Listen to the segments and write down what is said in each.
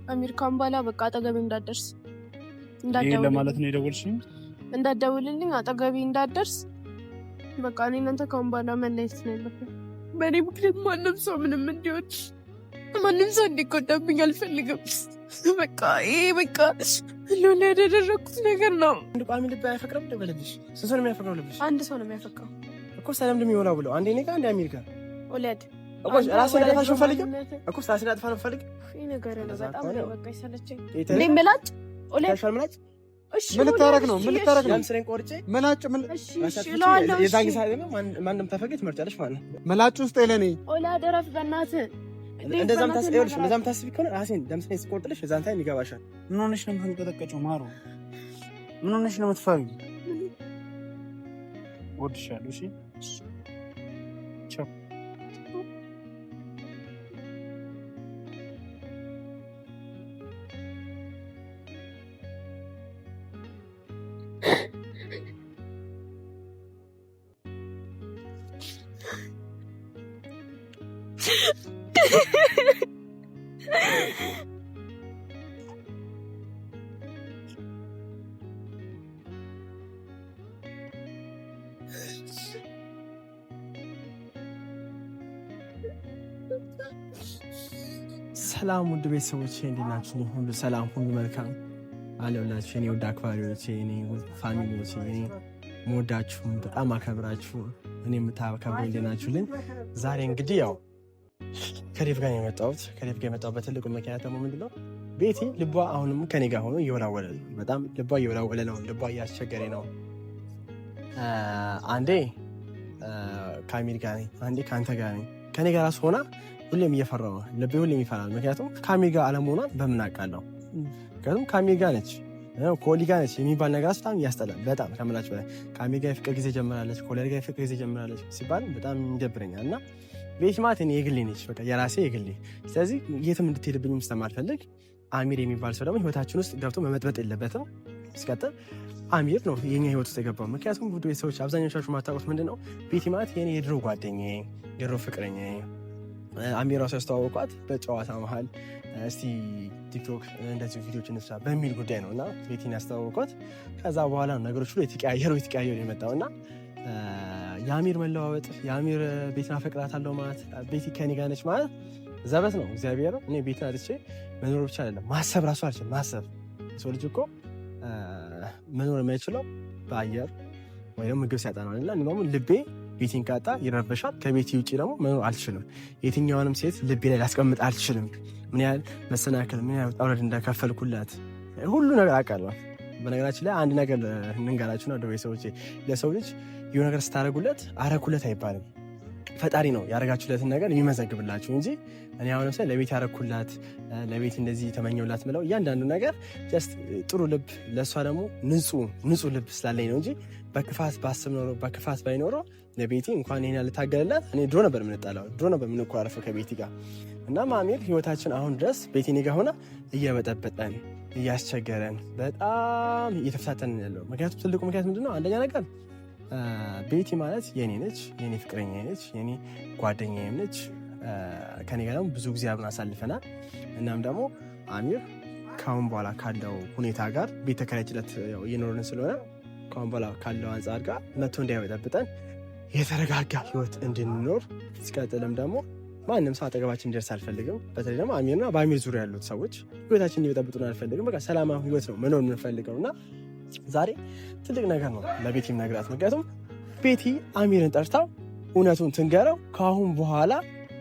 አሜሪካን ባላ በቃ አጠገቤ እንዳትደርስ ይሄ ለማለት ነው የደወልሽኝ? እንዳትደውልልኝ አጠገቤ እንዳትደርስ በቃ እኔ እናንተ ካሁን በኋላ መለየት ነው ያለብን። በእኔ ምክንያት ማንም ሰው ምንም እንዲሆን ማንም ሰው እንዲጎዳብኝ አልፈልግም። በቃ ይሄ በቃ ለሆነ ያደረኩት ነገር ነው። አንድ ቋሚ ልብ አያፈቅርም ደበለልሽ። ስንት ሰው ነው የሚያፈቅረው ልብሽ? አንድ ሰው ነው የሚያፈቅረው እኮ ሰላም እንደሚሆነው ብለው አንዴ እኔ ጋር አንዴ አሜሪካ ወለድ እኮ ራስን አጥፋሽ ፈልግ እኮ ራስን አጥፋ ነው ፈልግ ይሄ ነገር ነው በጣም ነው በቃ ይሰለቸኝ። እኔ ምላጭ ወለድ ምላጭ እሺ ምን ልታረግ ነው? ምን ልታረግ ነው? ለምስሬን ቆርጬ ምላጭ ምን እሺ እላለሁ። የዛን ጊዜ አይደለም ማንንም ተፈገች መርጫለሽ ማለት ነው። ምላጭ ውስጥ የለኔ ወለድ ረፍ በእናትህ እንደዛም ታስቢውልሽ እንደዛም ታስቢ ከሆነ ራሴን ለምስሬን ስቆርጥልሽ እዛን ታይም ይገባሻል። ምን ሆነሽ ነው የምትንቀጠቀጪው? ማሩ ምን ሆነሽ ነው የምትፈሪው? ወድሻለሁ። እሺ ቻው። ሰላም ውድ ቤተሰቦቼ እንዴት ናችሁ? ሁሉ ሰላም፣ ሁሉ መልካም አለሁላችሁ። የኔ ውድ አክባሪዎች፣ የኔ ውድ ፋሚሊዎች፣ የኔ መወዳችሁ በጣም አከብራችሁ እኔ የምታከብሩ እንዴት ናችሁልኝ? ዛሬ እንግዲህ ያው ከዴቭ ጋር የመጣሁት የመጣሁበት ትልቁ ምክንያት ደግሞ ምንድነው ቤቲ ልቧ አሁንም ከኔ ጋር ሆኖ እየወላወለ ነው። በጣም ልቧ እየወላወለ ነው። ልቧ እያስቸገረ ነው። አንዴ ከአሚር ጋር ነኝ፣ አንዴ ከአንተ ጋር ነኝ። ከኔ ጋር ራሱ ሆና ሁሌም እየፈራሁ ነው። ልቤ ሁሌም ይፈራል። ምክንያቱም ከአሚር ጋር አለመሆኗን በምን አውቃለሁ? ምክንያቱም ከአሚር ጋር ነች ከወሊ ጋር ነች የሚባል ነገር በጣም ያስጠላል። በጣም ከምላችሁ በላይ ከአሚር ጋር የፍቅር ጊዜ ጀምራለች፣ ከወሊ ጋር የፍቅር ጊዜ ጀምራለች ሲባል በጣም ይደብረኛል። እና ቤት ማለት እኔ የግሌ ነች፣ በቃ የራሴ የግሌ። ስለዚህ የትም እንድትሄድብኝም ስለማልፈልግ አሚር የሚባል ሰው ደግሞ ህይወታችን ውስጥ ገብቶ መመጥበጥ የለበትም። ሲቀጥል አሚር ነው የኛ ህይወት ውስጥ የገባው። ምክንያቱም ውድ ቤተሰቦች አብዛኞቻችሁ ማታውቁት ምንድን ነው ቤቲ ማለት የኔ የድሮ ጓደኛዬ፣ የድሮ ፍቅረኛዬ። አሚር ራሱ ያስተዋወቋት በጨዋታ መሀል እስቲ ቲክቶክ እንደዚህ ቪዲዮች እንስራ በሚል ጉዳይ ነው እና ቤቲን ያስተዋወቋት። ከዛ በኋላ ነው ነገሮች ሁሉ የተቀያየሩ የመጣው እና የአሚር መለዋወጥ የአሚር ቤትን አፈቅራታለሁ ማለት ቤቲ ከኔ ጋር ነች ማለት ዘበት ነው። እግዚአብሔር እኔ ቤትን አጥቼ መኖር ብቻ አይደለም ማሰብ ራሱ አልችልም። ማሰብ ሰው ልጅ እኮ መኖር የማይችለው በአየር ወይ ደግሞ ምግብ ሲያጣ ነው እና እኔም ልቤ ቤቲን ካጣ ይረበሻል። ከቤቲ ውጭ ደግሞ መኖር አልችልም። የትኛውንም ሴት ልቤ ላይ ላስቀምጥ አልችልም። ምን ያህል መሰናክል ምን ያህል ጣውረድ እንደከፈልኩላት ሁሉ ነገር አውቃለሁ። በነገራችን ላይ አንድ ነገር እንንገራችሁ ነው ደው ሰዎች፣ ለሰው ልጅ የሆነ ነገር ስታረጉለት አረኩለት አይባልም። ፈጣሪ ነው ያረጋችሁለትን ነገር የሚመዘግብላችሁ እንጂ እኔ አሁን ለምሳሌ ለቤት ያረኩላት ለቤት እንደዚህ ተመኘውላት ምለው እያንዳንዱ ነገር ጀስት ጥሩ ልብ ለእሷ ደግሞ ንጹህ ልብ ስላለኝ ነው እንጂ በክፋት ባስብ ኖሮ በክፋት ባይኖረው ለቤቲ እንኳን ይሄን ያልታገለላት እኔ ድሮ ነበር የምንጣላው፣ ድሮ ነበር የምንኮራረፈው ከቤቲ ጋር። እና ማሚር ህይወታችን አሁን ድረስ ቤቲ እኔ ጋር ሆና እየበጠበጠን እያስቸገረን በጣም እየተፈታተንን ያለው ምክንያቱም ትልቁ ምክንያት ምንድነው? አንደኛ ነገር ቤቲ ማለት የኔ ነች፣ የኔ ፍቅረኛ ነች፣ የኔ ጓደኛዬም ነች። ከኔ ጋር ደግሞ ብዙ ጊዜ አብረን አሳልፈናል። እናም ደግሞ አሚር ካሁን በኋላ ካለው ሁኔታ ጋር ቤት ተከራይችለት እየኖርን ስለሆነ ካሁን በኋላ ካለው አንጻር ጋር መጥቶ እንዳይበጠብጠን የተረጋጋ ህይወት እንድንኖር፣ ሲቀጥልም ደግሞ ማንም ሰው አጠገባችን እንዲደርስ አልፈልግም። በተለይ ደግሞ አሚርና በአሚር ዙሪያ ያሉት ሰዎች ህይወታችን እንዲበጠብጡን አልፈልግም። በቃ ሰላማዊ ህይወት ነው መኖር የምንፈልገው እና ዛሬ ትልቅ ነገር ነው ለቤቲም ነግራት። ምክንያቱም ቤቲ አሚርን ጠርታው እውነቱን ትንገረው፣ ከአሁን በኋላ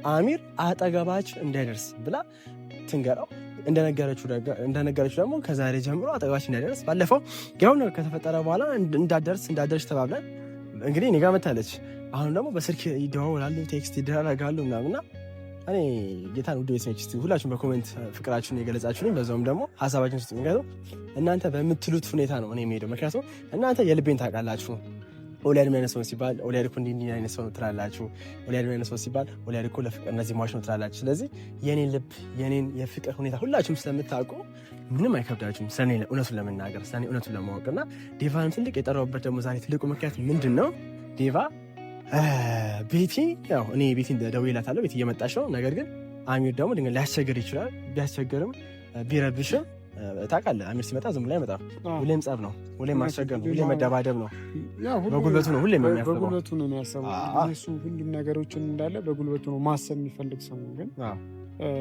አሚር አጠገባችን እንዳይደርስ ብላ ትንገረው። እንደነገረችው ደግሞ ከዛሬ ጀምሮ አጠገባችን እንዳይደርስ፣ ባለፈው ያው ነገር ከተፈጠረ በኋላ እንዳደርስ ተባብለን እንግዲህ እኔ ጋር መታለች። አሁን ደግሞ በስልክ ይደዋወላሉ፣ ቴክስት ይደረጋሉ ምናምና እኔ ጌታን ውድ ቤተሰቦች እስቲ ሁላችሁም በኮሜንት ፍቅራችሁን የገለጻችሁልኝ፣ በዛውም ደግሞ ሀሳባችሁን ስጡ። ምክንያቱም እናንተ በምትሉት ሁኔታ ነው እኔ የምሄደው። ምክንያቱም እናንተ የልቤን ታውቃላችሁ። ኦሊያድ ምን አይነት ሰው ሲባል ኦሊያድ እኮ እንዲህ አይነት ሰው ነው ትላላችሁ። ኦሊያድ ምን አይነት ሰው ሲባል ኦሊያድ እኮ ለፍቅር እነዚህ ሟች ነው ትላላችሁ። ስለዚህ የኔን ልብ የኔን የፍቅር ሁኔታ ሁላችሁም ስለምታውቁ ምንም አይከብዳችሁም ስለኔ እውነቱን ለመናገር ስለኔ እውነቱን ለማወቅና ዴቫን ትልቅ የጠራሁበት ደግሞ ዛሬ ትልቁ ምክንያት ምንድን ነው? ዴቫ ቤቲ ያው እኔ ቤቲ ደውዬላታለሁ፣ ቤቲ እየመጣች ነው። ነገር ግን አሚር ደግሞ ድንገት ሊያስቸግር ይችላል። ቢያስቸግርም ቢረብሽም ታውቃለህ አሚር ሲመጣ ዝም ብሎ አይመጣም። ሁሌም ጸብ ነው፣ ሁሌም ማስቸገር ነው፣ ሁሌም መደባደብ ነው። በጉልበቱ ነው ሁሌም የሚያስበው፣ በጉልበቱ ነው የሚያስበው። እሱ ሁሉም ነገሮችን እንዳለ በጉልበቱ ነው ማሰብ የሚፈልግ ሰው ነው። ግን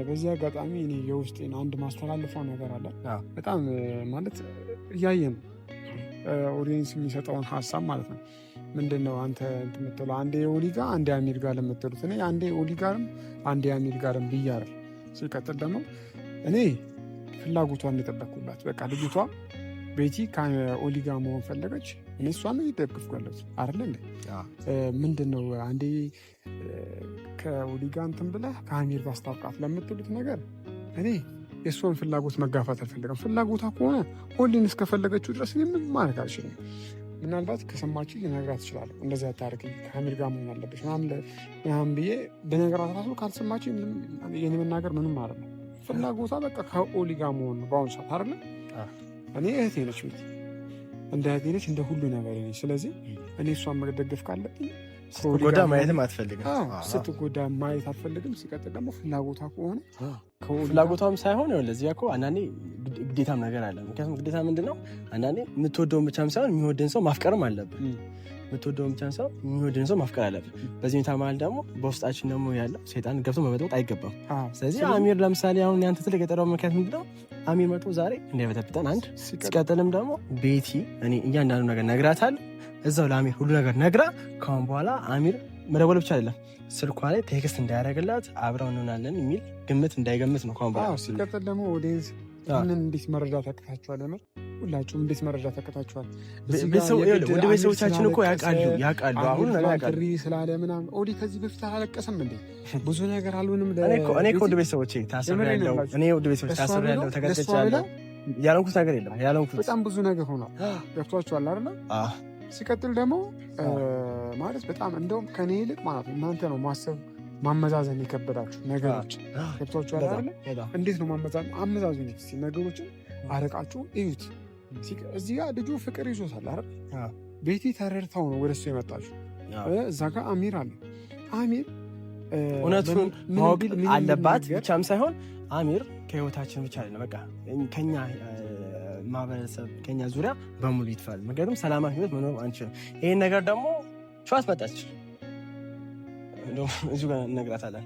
በዚህ አጋጣሚ እኔ የውስጤን አንድ ማስተላልፈው ነገር አለ። በጣም ማለት እያየን ኦዲየንስ የሚሰጠውን ሀሳብ ማለት ነው። ምንድነው አንተ የምትለው አንዴ ኦሊ ጋር አንዴ አሚር ጋር ለምትሉት እኔ አንዴ ኦሊ ጋርም አንዴ አሚር ጋርም ብያለሁ። ሲቀጥል ደግሞ እኔ ፍላጎቷን የጠበቅኩላት በቃ ልጅቷ ቤቲ ከኦሊ ጋር መሆን ፈለገች። እኔ እሷን ነው እየደገፍኩላት አይደለ እንዴ? ምንድነው አንዴ ከኦሊ ጋር እንትን ብለህ ከአሚር ጋር አስታርቃት ለምትሉት ነገር እኔ የእሷን ፍላጎት መጋፋት አልፈልግም። ፍላጎቷ ከሆነ ኦሊን እስከፈለገችው ድረስ ምንም ማድረግ አልችልም። ምናልባት ከሰማችሁ ልነግራት እችላለሁ። እንደዚህ አታርቂ ከአሚር ጋር መሆን አለብሽ ምናምን ብዬ በነገራት ራሱ ካልሰማችሁ የኔ መናገር ምንም ማለት ነው። ፍላጎቷ በቃ ከኦሊ ጋር መሆን ነው በአሁኑ ሰዓት አይደለ? እኔ እህቴ ነች፣ እንደ እህቴ ነች፣ እንደ ሁሉ ነገር ነች። ስለዚህ እኔ እሷን መደገፍ ካለብኝ ስትጎዳ ማየትም አትፈልግም። ስትጎዳ ማየት አትፈልግም። ሲቀጥል ደግሞ ፍላጎቷ ከሆነ ፍላጎቷም ሳይሆን ለዚህ እኮ አንዳንዴ ግዴታም ነገር አለ። ምክንያቱም ግዴታ ምንድን ነው አንዳንዴ የምትወደውን ብቻም ሳይሆን የሚወደን ሰው ማፍቀርም አለብን። የምትወደውን ብቻ ሰው የሚወደን ሰው ማፍቀር አለብን። በዚህ ሁኔታ መሀል ደግሞ በውስጣችን ደግሞ ያለው ሰይጣን ገብቶ መበጥበጥ አይገባም። ስለዚህ አሚር ለምሳሌ አሁን ያንተ ትልቅ የጠራው ምክንያት ምንድን ነው? አሚር መጥቶ ዛሬ እንዳይበጠብጠን አንድ ሲቀጥልም ደግሞ ቤቲ እኔ እያንዳንዱ ነገር ነግራታለሁ። እዛው ለአሚር ሁሉ ነገር ነግራ ከአሁን በኋላ አሚር መደወል ብቻ አይደለም ስልኳ ላይ ቴክስት እንዳያደርግላት አብረው እንሆናለን የሚል ግምት እንዳይገምት ነው ከአሁን በኋላ። ሲቀጥል ደግሞ ኦዲየንስ ይህንን እንዴት መረዳት ያቅታችኋል? ሁላችሁም እንዴት መረዳት ያቅታችኋል? ወደ ቤተሰቦቻችን እኮ ያውቃሉ አሁን ጥሪ ስላለ ምናምን ኦዲ ከዚህ በፊት አላለቀሰም እንዴ? ብዙ ነገር አልሆንም። እኔ ወደ ቤተሰቦቼ ታስሬያለሁ፣ ተገድቻለሁ ያለንኩት ነገር የለም። ያለንኩት በጣም ብዙ ነገር ሆኗል። ገብቷችኋል አይደለ? ሲቀጥል ደግሞ ማለት በጣም እንደውም ከኔ ይልቅ ማለት ነው እናንተ ነው ማሰብ ማመዛዘን የከበዳችሁ ነገሮች። ገብቷችኋል አይደለ? እንዴት ነው አመዛዘን ነገሮችን አረቃችሁ እዩት። እዚህ ጋር ልጁ ፍቅር ይዞታል አይደል? ቤቲ ተረድታው ነው ወደሱ የመጣችሁ። እዛ ጋር አሚር አለ። አሚር እውነቱን ማወቅ አለባት ብቻም ሳይሆን አሚር ከህይወታችን ብቻ አይደለም፣ በቃ ከኛ ማህበረሰብ ከኛ ዙሪያ በሙሉ ይጥፋል። ምክንያቱም ሰላማዊ ህይወት መኖር አንችልም። ይሄን ነገር ደግሞ ሸዋት መጣች እዚሁ ጋር እነግራታለን።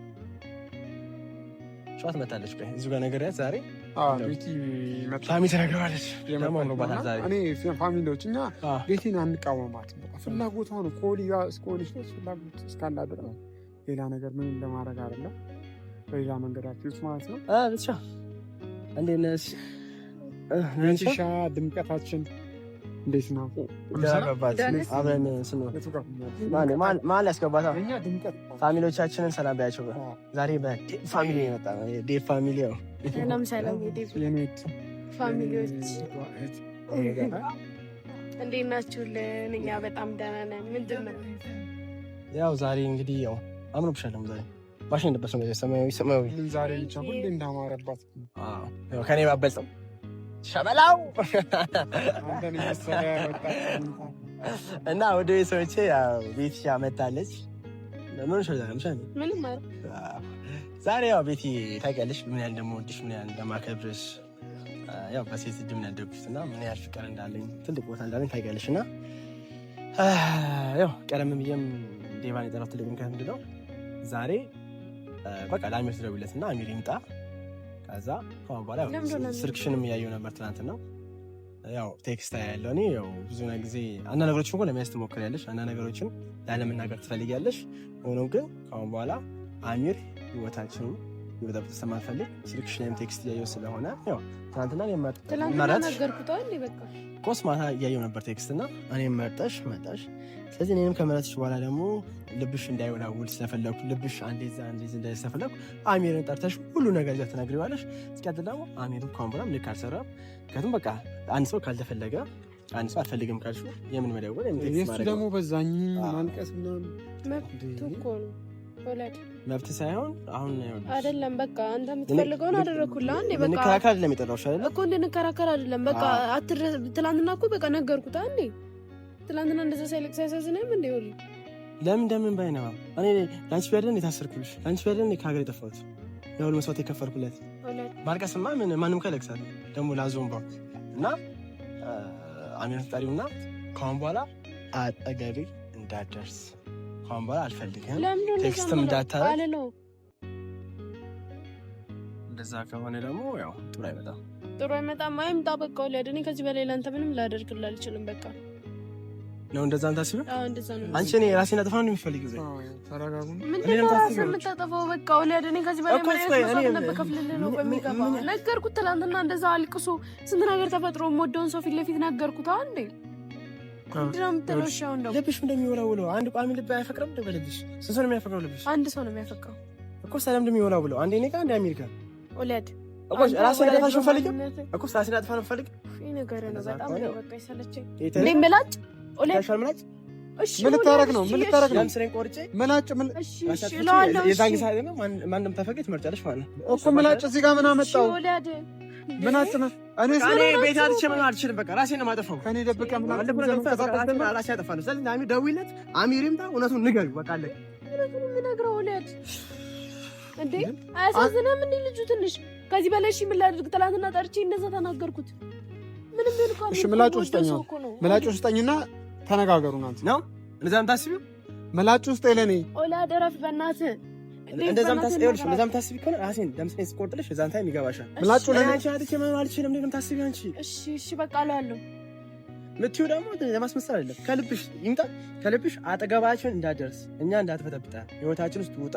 ሸዋት መጣለች እዚሁ ጋር ነገርያት ዛሬ ፋሚሊ ተነግረዋለች። ፋሚሊዎች እኛ ቤቲን አንቃወማትም። ፍላጎት ሆነ ከኦሊ ፍላጎት እስካላደረ ነው። ሌላ ነገር ምን ለማድረግ አይደለም። በሌላ መንገዳችሁ ማለት ነው። ብቻ እንዴት ነሽ? ሻ ድምቀታችን እንዴት ነው? አብረን ማን ያስገባታ? ፋሚሊዎቻችንን ሰላም ቢያቸው። ዛሬ በዴቭ ፋሚሊ የመጣ ነው። ዴቭ ፋሚሊ ነው። ሰላም የዴቭ ፋሚሊዎች እንዴት ናችሁልን? እኛ በጣም ደህና ነን። ምንድን ነው ያው ዛሬ እንግዲህ ያው አምሮብሻለሁ። ዛሬ ባሽን እንደበሰ ነው ሰማያዊ ዛሬ ብቻ ሁሌ እንዳማረባት ከኔ ባበልጠው ሸበላው እና ወደ ቤተሰቦቼ ቤቲ ያመጣለች። ዛሬ ያው ቤቲ ታውቂያለሽ ምን ያህል እንደምወድሽ ምን ያህል እንደማከብርሽ ያው በሴት እጅ ምን ያደግኩት እና ምን ያህል ፍቅር እንዳለኝ ትልቅ ቦታ እንዳለኝ ታውቂያለሽ። እና ያው ቀደም ብዬም ዴቫን የጠራሁት ትልቅ ምክንያት ምንድን ነው ዛሬ በቃ ለአሚር ትደውይለት እና አሚር ይምጣ። ከዛ ከአሁን በኋላ ስልክሽንም እያየሁ ነበር ትናንትና። ያው ቴክስት ያለው እኔ ያው ብዙ ጊዜ አንዳንድ ነገሮችን እንኳን ለመያዝ ትሞክሪያለሽ፣ አንዳንድ ነገሮችን ላለመናገር ትፈልጊያለሽ። ሆኖም ግን ከአሁን በኋላ አሚር ህይወታችንን ይወጣበት ስለማልፈልግ ስልክሽ ላይም ቴክስት እያየሁ ስለሆነ ያው ትናንትና ቆስ ማታ እያየሁ ነበር ቴክስት እና እኔም መርጠሽ መጣሽ። ስለዚህ እኔንም ከመረጥሽ በኋላ ደግሞ ልብሽ እንዳይወላውል ስለፈለኩ ልብሽ አንዴዛ እንደዚህ ስለፈለኩ አሚርን ጠርተሽ ሁሉ ነገር እዛ ትነግሪዋለሽ። እስኪያት ደግሞ አሚርን ከአሁን በኋላ ልክ አልሰራም። ምክንያቱም በቃ አንድ ሰው ካልተፈለገ አንድ ሰው አልፈልግም ካልሽ የምን መደወል የሱ ደግሞ በዛኝ ማልቀስ መብት ሳይሆን አሁን አይደለም። በቃ አንተ የምትፈልገውን አደረኩልህ። አንዴ በቃ እንከራከር አይደለም የጠራሁሽ አይደል እኮ እንድንከራከር አይደለም። በቃ ትላንትና እኮ በቃ ነገርኩት። አንዴ ትላንትና እንደዛ ሳይለቅስ ሳይሳዝንም እንዴ ወል ለምን እንደምን ባይነዋ እኔ ላንቺ ቢያደን የታሰርኩልሽ ላንቺ ቢያደን ከሀገር የጠፋሁት ያው መስዋዕት የከፈልኩለት ማልቀስማ ማንም ከለቅሳል ደግሞ ላዞምባ እና አሚር ተጣሪውና ካሁን በኋላ አጠገቤ እንዳትደርስ ካሁን በኋላ አልፈልግም። ቴክስትም እንዳታረግ እንደዛ ከሆነ ደግሞ ያው ጥሩ አይመጣም። አይምጣ በቃ ወለድ። እኔ ከዚህ በላይ ላንተ ምንም ላደርግልህ አልችልም። በቃ ነው እንደዛ አንታስብ። እንደዛ ነው። አንቺ እኔ ራሴን አጥፋ ነው የሚፈልገው ዘይ ተረጋጉ። ምንድን ነው ራስህን የምታጠፋው? በቃ ወለድ። እኔ ከዚህ በላይ ማለት በከፍልልህ ነው በሚገባ ነገርኩት። ትናንትና እንደዛ አልቅሶ ስንት ነገር ተፈጥሮ የምወደውን ሰው ፊት ለፊት ነገርኩት። አንዴ ምንድነው የምትረሻው? እንደው ልብሽ እንደሚወላውለው አንድ ቋሚ ልብ አይፈቅርም። ልብሽ ስንት ሰው ነው የሚያፈቅረው? ልብሽ አንድ ሰው ነው የሚያፈቅረው እኮ። ሰላም እንደሚወላውለው አንዴ እኔ ጋር አንዴ አሜሪካ ወለድ እኮ ራስህን አጥፋሽ ፈልግ እኮ ራስህን አጥፋ ነው ፈልግ። ይሄ ነገር ነው በጣም ነው በቃ ይሰለቸኝ። እንዴ ምላጭ ወለድ ምላጭ ምን ልታረግ ነው? ምን ልታረግ ነው? ለምስሬን ቆርጬ ምላጭ ምን እሺ ይላል። የዛን ጊዜ አይደለም ማንም ተፈቀደ ትመርጫለሽ ማለት ነው እኮ። ምላጭ እዚህ ጋር ምን አመጣው? ምላጭ ነው። እኔ ቤት አልቼ ምን አልችልም። በቃ ራሴን ነው የማጠፋው። ከኔ ደብቀ ምን ራሴ ያጠፋለሁ። ስለዚህ አሚር ደውይለት፣ አሚር ይምጣ፣ እውነቱን ንገሪው። በቃ አለ እውነቱን የምነግረው ወለድ። እንዴ አያሳዝንም? እንዴ ልጁ ትንሽ ከዚህ በላይ እሺ ምን ላድርግ? ትናንትና ጠርቼ እንደዛ ተናገርኩት። ምንም ቢሆን እኮ እሺ ምላጭ ውስጠኝና ተነጋገሩ እናንተ ነው እንደዛም ታስቢው። ምላጭ ውስጥ ለኔ ወለድ ረፍ በእናትህ እንደዛም ታስቢውልሽ። እንደዛም ታስቢ ከሆነ ራሴን ለምስቴን ስቆርጥልሽ እዛን ታይም ይገባሻል። ምላጭ ለኔ አንቺ አጥቼ ምን አልችልም። እንደም ታስቢ አንቺ። እሺ በቃ አላለሁ ምትዩ ደግሞ ለማስመሰል አይደለም። ከልብሽ ይምጣ። ከልብሽ አጠገባችን እንዳደርስ እኛ እንዳትበጠብጣ ህይወታችን ውስጥ ውጣ።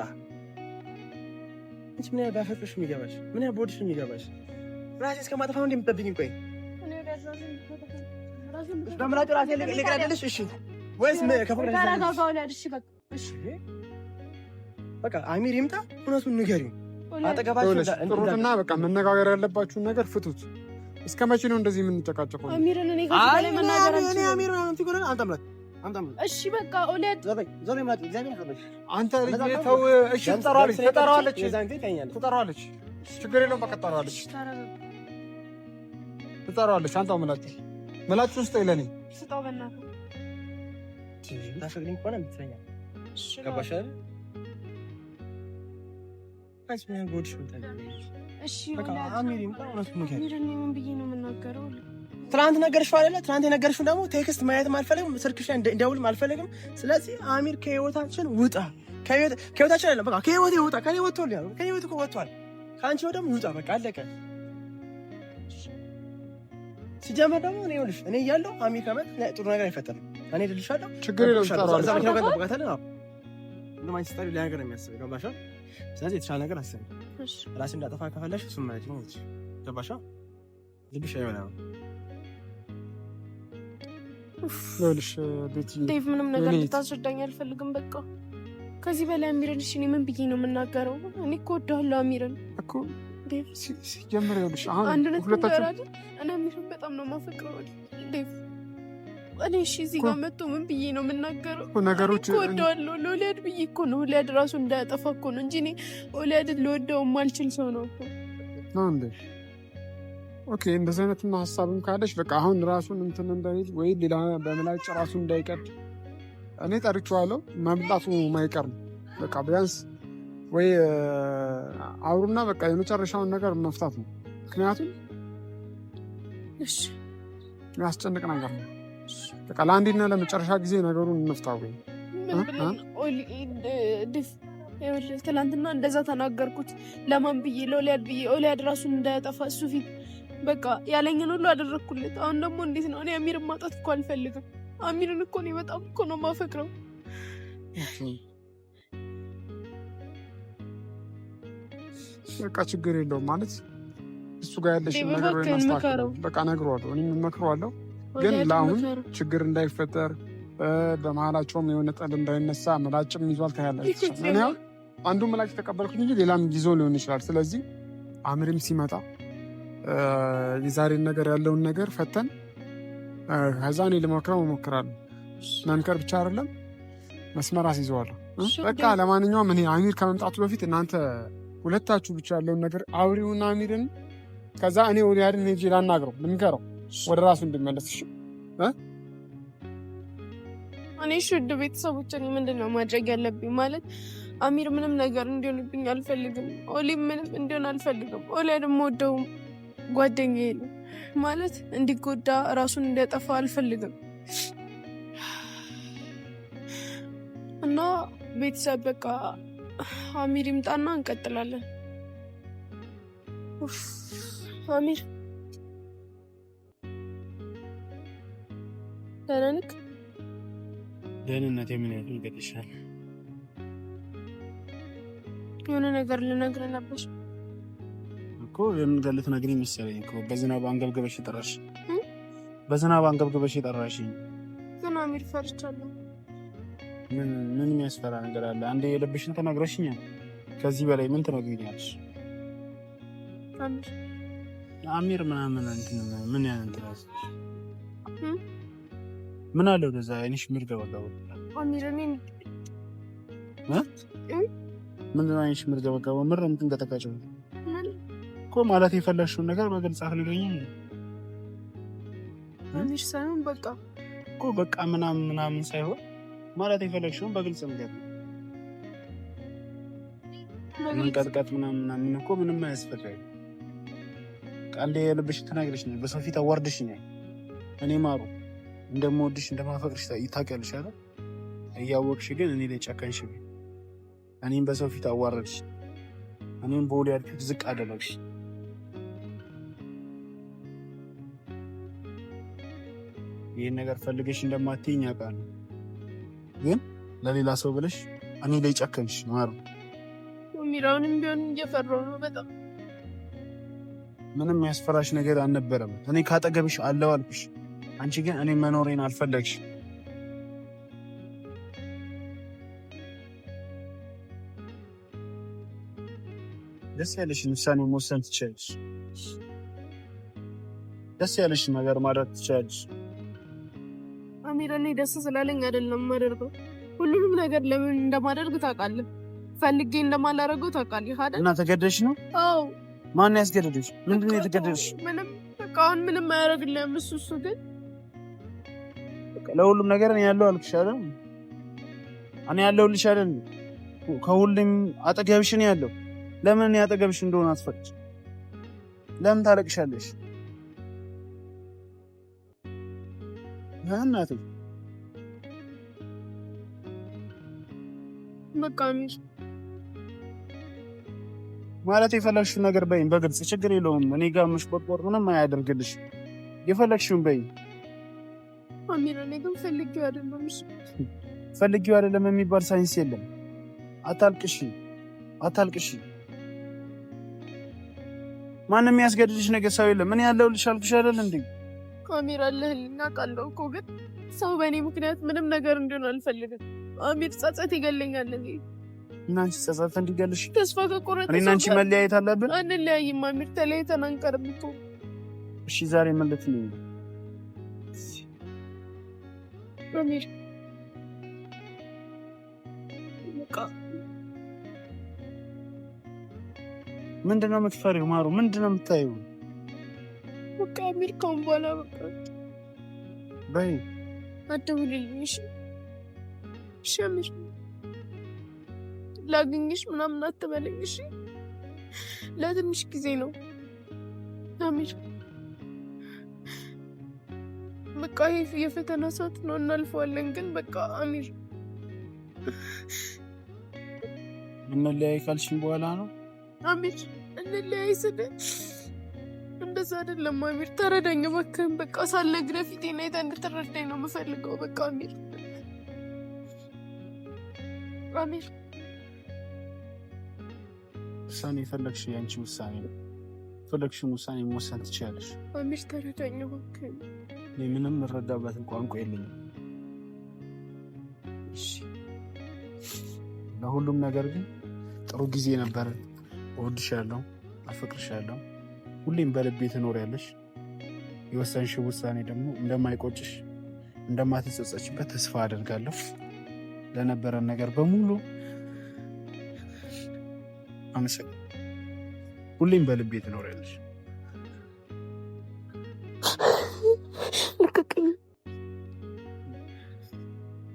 አንቺ ምን ያህል ባፈቅርሽ የሚገባሽ ምን ያህል ቦዲሽ የሚገባሽ ራሴ እስከማጠፋው እንደምትጠብቂኝ ቆይ በምላጭ ራሴ ልቅረድልሽ? እሺ ወይስ ከፎቅ ላይ ተረጋጋው ላይ? እሺ በቃ እሺ በቃ አሚር ይምጣ፣ እውነቱን ንገሪው። አጠገባችሁ ጥሩትና በቃ መነጋገር ያለባችሁን ነገር ፍቱት። እስከ መቼ ነው እንደዚህ የምንጨቃጨቀው? አሚርን እኔ ከዚህ ላይ መናገር እኔ አሚር ነው ትጎና አንተምላት እሺ በቃ ኦሌድ ዘበኝ ማለት እግዚአብሔር ይፈርድሽ። አንተ ተው። እሺ ትጠራዋለች። ችግር የለውም በቃ ትጠራዋለች። አንተው ምላጭ ውስጥ ለኔ ስጠው በእናትህ። ታፈቅሪኝ ከሆነ የምትለኛል ገባሽ አይደል? አንቺ ምን ጎድሽ ምታለሽ? እሺ በቃ አሚር ይምጣ፣ እውነቱን ንገሪኝ። አሚር ምን ብዬ ነው የምናገረው? ትናንት ነገርሽው አይደለ? ትናንት የነገርሽው ደግሞ ቴክስት ማየትም አልፈልግም፣ ስልክሽ ላይ እንደውልም አልፈልግም። ስለዚህ አሚር ከህይወታችን ውጣ። ከህይወታችን አይደለም በቃ ከህይወቴ ውጣ። ከኔ ወጥቷል፣ ያው ከኔ ህይወት እኮ ወጥቷል። ከአንቺ ወደም ውጣ። በቃ አለቀ። ሲጀመር ደግሞ እኔ ይኸውልሽ እኔ እያለሁ አሚር ከመጣ ጥሩ ነገር አይፈጠርም። እኔ እልልሻለሁ ችግር የለውም። ማንቸስተር ላይ ነገር የሚያስብ ገባሽ? ስለዚህ የተሻለ ነገር አስብ። ራስሽ እንዳጠፋ ከፈለሽ እሱም ማለት ነው። ገባሽ? ልብሽ አይሆንም። ይኸውልሽ ቤቲ ዴቭ ምንም ነገር ልታስረዳኝ አልፈልግም። በቃ ከዚህ በላይ አሚርን እሺ እኔ ምን ብዬ ነው የምናገረው? እኔ እኮ እወደዋለሁ አሚርን እኮ ዴቭ። ሲጀምር ይኸውልሽ አሁን ሁለታችን እኔ አሚርን በጣም ነው የማፈቅረው ዴቭ። እኔ እሺ እዚህ ጋር መጥቶ ምን ብዬ ነው የምናገረው? ነገሮች እወደዋለሁ ለወለድ ብዬ እኮ ነው። ወለድ ራሱ እንዳያጠፋ እኮ ነው እንጂ እኔ ወለድን ልወደው የማልችል ሰው ነው እኮ ነው እንዴ? ኦኬ እንደዚህ አይነትና ሀሳብም ካለሽ በቃ አሁን ራሱን እንትን እንዳይል ወይ ሌላ በምላጭ ራሱን እንዳይቀድ እኔ ጠርቼዋለሁ። መምጣቱ ማይቀር ነው። በቃ ቢያንስ ወይ አውሩና በቃ የመጨረሻውን ነገር መፍታት ነው። ምክንያቱም እሺ ያስጨንቅ ነገር ነው። በቃ ለአንዴና ለመጨረሻ ጊዜ ነገሩን እንፍታው። ትናንትና እንደዛ ተናገርኩት። ለማን ብዬ? ለኦሊያድ ብዬ። ኦሊያድ ራሱን እንዳያጠፋ እሱ ፊት በቃ ያለኝን ሁሉ አደረግኩለት። አሁን ደግሞ እንዴት ነው? እኔ አሚርን ማጣት እኮ አልፈልግም። አሚርን እኮ እኔ በጣም እኮ ነው የማፈቅረው። በቃ ችግር የለውም ማለት እሱ ጋር ያለሽን ነገር እናስተካክለው። በቃ እነግረዋለሁ፣ እኔም እመክረዋለሁ። ግን ለአሁን ችግር እንዳይፈጠር በመሀላቸውም የሆነ ጠል እንዳይነሳ ምላጭም ይዟል ታያለች። እኔ አሁን አንዱ ምላጭ ተቀበልኩኝ እንጂ ሌላም ይዞ ሊሆን ይችላል። ስለዚህ አሚርም ሲመጣ የዛሬን ነገር ያለውን ነገር ፈተን ከዛ እኔ ልመክረው እሞክራለሁ። መምከር ብቻ አይደለም መስመር አስይዘዋለሁ። በቃ ለማንኛውም እኔ አሚር ከመምጣቱ በፊት እናንተ ሁለታችሁ ብቻ ያለውን ነገር አውሪውና አሚርን ከዛ እኔ ኦሊያድን ሄጄ ላናግረው ልምከረው ወደ ራሱ እንድመለስ። እሺ እኔ ሽድ ቤተሰቦች እኔ ምንድን ነው ማድረግ ያለብኝ? ማለት አሚር ምንም ነገር እንዲሆንብኝ አልፈልግም። ኦሊም ምንም እንዲሆን አልፈልግም። ኦሊ ደግሞ ወደው ጓደኛዬ ነው ማለት እንዲጎዳ ራሱን እንዲያጠፋ አልፈልግም። እና ቤተሰብ በቃ አሚር ይምጣና እንቀጥላለን። አሚር ደህና ነህ? ደህንነት የምን ያህል ይገጥሻል? የሆነ ነገር ልነግርህ ነበር እኮ። የምን ነገር ልትነግሪኝ መሰለኝ እኮ። በዝናብ አንገብግበሽ ጠራሽ። በዝናብ አንገብግበሽ ጠራሽ። ግን አሚር ፈርቻለሁ። ምን የሚያስፈራ ነገር አለ? አንዴ የልብሽን ተናግረሽኛል። ከዚህ በላይ ምን ትነግሪኛለሽ? አሚር ምናምን ምን ያንተራስ ምን አለው? ለዛ አይንሽ ምርገበገበ አሚር እኔ ምን አይንሽ ምርገበገበ ምር የምትንቀጠቀጨው እኮ ማለት የፈለግሽውን ነገር በግልጽ አፍልገኝ። አሚር ሳይሆን በቃ እኮ በቃ ምናምን ሳይሆን ማለት የፈለግሽውን በግልጽ ነገር ነው። መንቀጥቀጥ ምናምን እኮ ምንም አያስፈልግም። አንዴ የልብሽ ተናግረሽኝ በሰው ፊት አዋርደሽኝ። እኔ ማሩ እንደምወድሽ እንደማፈቅርሽ ታውቂያለሽ አይደል? እያወቅሽ ግን እኔ ላይ ጨከንሽ። እኔም በሰው ፊት አዋረድሽ። እኔም በወዲ ያልኩት ዝቅ አደረግሽ። ይህን ነገር ፈልገሽ እንደማትይኝ አውቃለሁ፣ ግን ለሌላ ሰው ብለሽ እኔ ላይ ጨከንሽ ማሩ። ሚራውንም ቢሆን እየፈራሁ ነው በጣም። ምንም ያስፈራሽ ነገር አልነበረም። እኔ ካጠገብሽ አለው አልኩሽ። አንቺ ግን እኔ መኖሬን አልፈለግሽ። ደስ ያለሽን ውሳኔ መወሰን ትችያለሽ። ደስ ያለሽን ነገር ማድረግ ትችያለሽ። አሚር እኔ ደስ ስላለኝ አይደለም የማደርገው። ሁሉንም ነገር ለምን እንደማደርግ ታውቃለህ። ፈልጌ እንደማላደርገው ታውቃለህ አይደል? እና ተገደሽ ነው? አዎ። ማን ያስገደደሽ? ምንድን ነው የተገደደሽ? ምንም በቃ አሁን ምንም አያደርግልህም። እሱ ግን ለሁሉም ነገር እኔ ያለው አልኩሽ አይደል? እኔ ያለሁልሽ አይደል? ከሁሉም አጠገብሽ ነው ያለው። ለምን እኔ አጠገብሽ እንደሆነ አትፈቅጂ? ለምን ታለቅሻለሽ? እናቴ በቃ አሚር ማለት የፈለግሽውን ነገር በይኝ በግልጽ። ችግር የለውም። እኔ ጋር መሽቆርቆር ምንም አያደርግልሽ። የፈለግሽውን በይኝ። አሚር እኔ ግን ፈልጌው አይደለም። ፈልጌው አይደለም የሚባል ሳይንስ የለም። አታልቅሽ። ማንም የሚያስገድድሽ ነገር ሰው የለም። ምን ያለውልሽ አልኩሽ አይደል እንዴ? አሚር አለህልኝ አውቃለሁ እኮ፣ ግን ሰው በእኔ ምክንያት ምንም ነገር እንዲሆን አልፈልግም። አሚር ጸጸት ይገለኛል። እኔ እና አንቺ ጸጸት እንዲገልሽ ተስፋ ከቆረጠ እኔና አንቺ መለያየት አለብን? አንለያይም አሚር፣ ተለያይተን አንቀርም እኮ። እሺ ዛሬ ምን ልትይኝ ነው? አሚር በቃ ምንድን ነው የምትፈሪው? ማሩ ምንድን ነው የምታየው? በቃ አሚር ከአሁን በኋላ በቃ በይ አትደውልልኝ። እሺ አሚር ላግኝሽ ምናምን አትበለኝ። እሺ ለትንሽ ጊዜ ነው አሚር። በቃ ይሄ የፈተና ሰዓት ነው፣ እናልፈዋለን። ግን በቃ አሚር እንለያይ ካልሽኝ በኋላ ነው አሚር። እንለያይ ስል እንደዛ አይደለም አሚር፣ ተረዳኝ እባክህን። በቃ ሳልነግርህ ፊቴን አይተህ እንድትረዳኝ ነው የምፈልገው። በቃ አሚር ውሳኔ የፈለግሽ የአንቺ ውሳኔ ነው። የፈለግሽውን ውሳኔ መወሰን ትችያለሽ። አሚር ተረዳኝ እባክህን። እኔ ምንም የምረዳበትን ቋንቋ የለኝም። እሺ ለሁሉም ነገር ግን ጥሩ ጊዜ ነበረ። እወድሻለሁ፣ አፈቅርሻለሁ። ሁሌም በልቤ ትኖሪያለሽ። የወሰንሽው ውሳኔ ደግሞ እንደማይቆጭሽ እንደማትጸጸችበት ተስፋ አደርጋለሁ። ለነበረን ነገር በሙሉ አመሰግናለሁ። ሁሌም በልቤ ትኖሪያለሽ።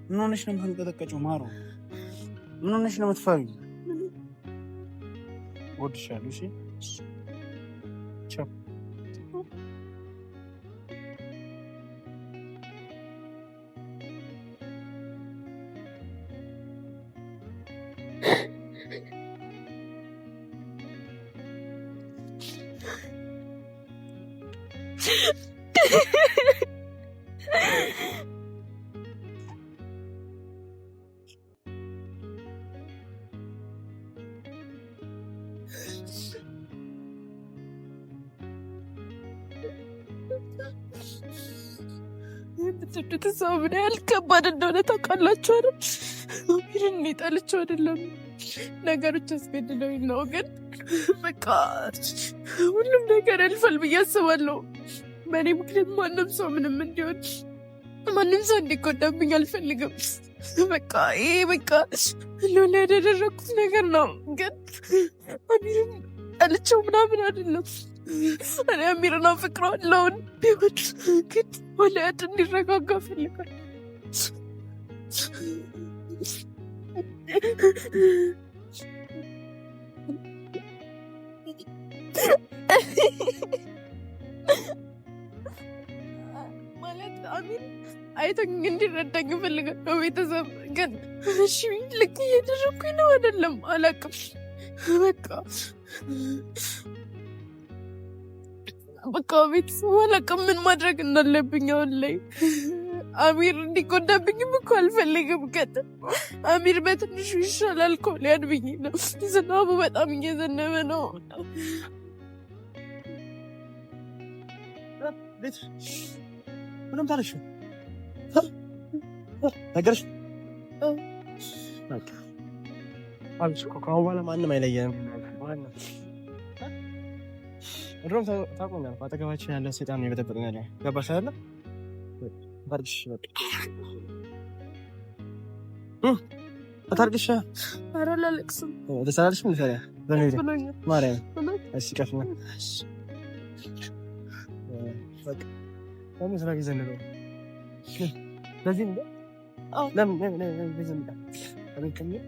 ምን ሆነሽ ነው የምትንቀጠቀጪው? ማሩ ምን ሆነሽ ነው የምትፈሪው? ወድሻለሁ። እሺ ቻው። የምትወዱት ሰው ምን ያህል ከባድ እንደሆነ ታውቃላችሁ አይደል? አሚርን እኔ ጠልቼው አይደለም፣ ነገሮች አስገድደውኝ ነው። ግን በቃ ሁሉም ነገር ያልፋል ብዬ አስባለሁ። በእኔ ምክንያት ማንም ሰው ምንም እንዲሆን፣ ማንም ሰው እንዲጎዳብኝ አልፈልግም። በቃ ይሄ በቃ ለሆነ ያደረኩት ነገር ነው። ግን አሚርን ጠልቼው ምናምን አይደለም። እኔ አሚርን አፈቅረዋለሁ። ቢሆን ግን ወላድ እንዲረጋጋ ፈልጋል። ማለት አሚር አይቶኝ እንዲረዳኝ እፈልጋለሁ። ቤተሰብ ግን እሺ ልክ እያደረኩኝ ነው አይደለም አላውቅም። በቃ ቤተሰብ አላውቅም ምን ማድረግ እንዳለብኝ አሁን ላይ። አሚር እንዲጎዳብኝም እኮ አልፈልግም። ግን አሚር በትንሹ ይሻላል እኮ ሊያድብኝ ነው። ዝናቡ በጣም እየዘነበ ነው። ምንም ታለሽ ነገርሽ ከአሁን በኋላ ማንም አይለየንም። ድሮም ታውቆኛል። አጠገባችን ያለ ሴጣን ነው የበጠበጠኝ ያለ ገባሽ አይደለ? ታርግሽ ታርግሽ። ኧረ አላለቅስም። ተሰራልሽ ምን ታዲያ? በሜዳ ማርያም እሺ ቀፍና በቃ ለምን ስራ ጊዜ ነው ለዚህ እንደ ለምን ለምን ለምን ለምን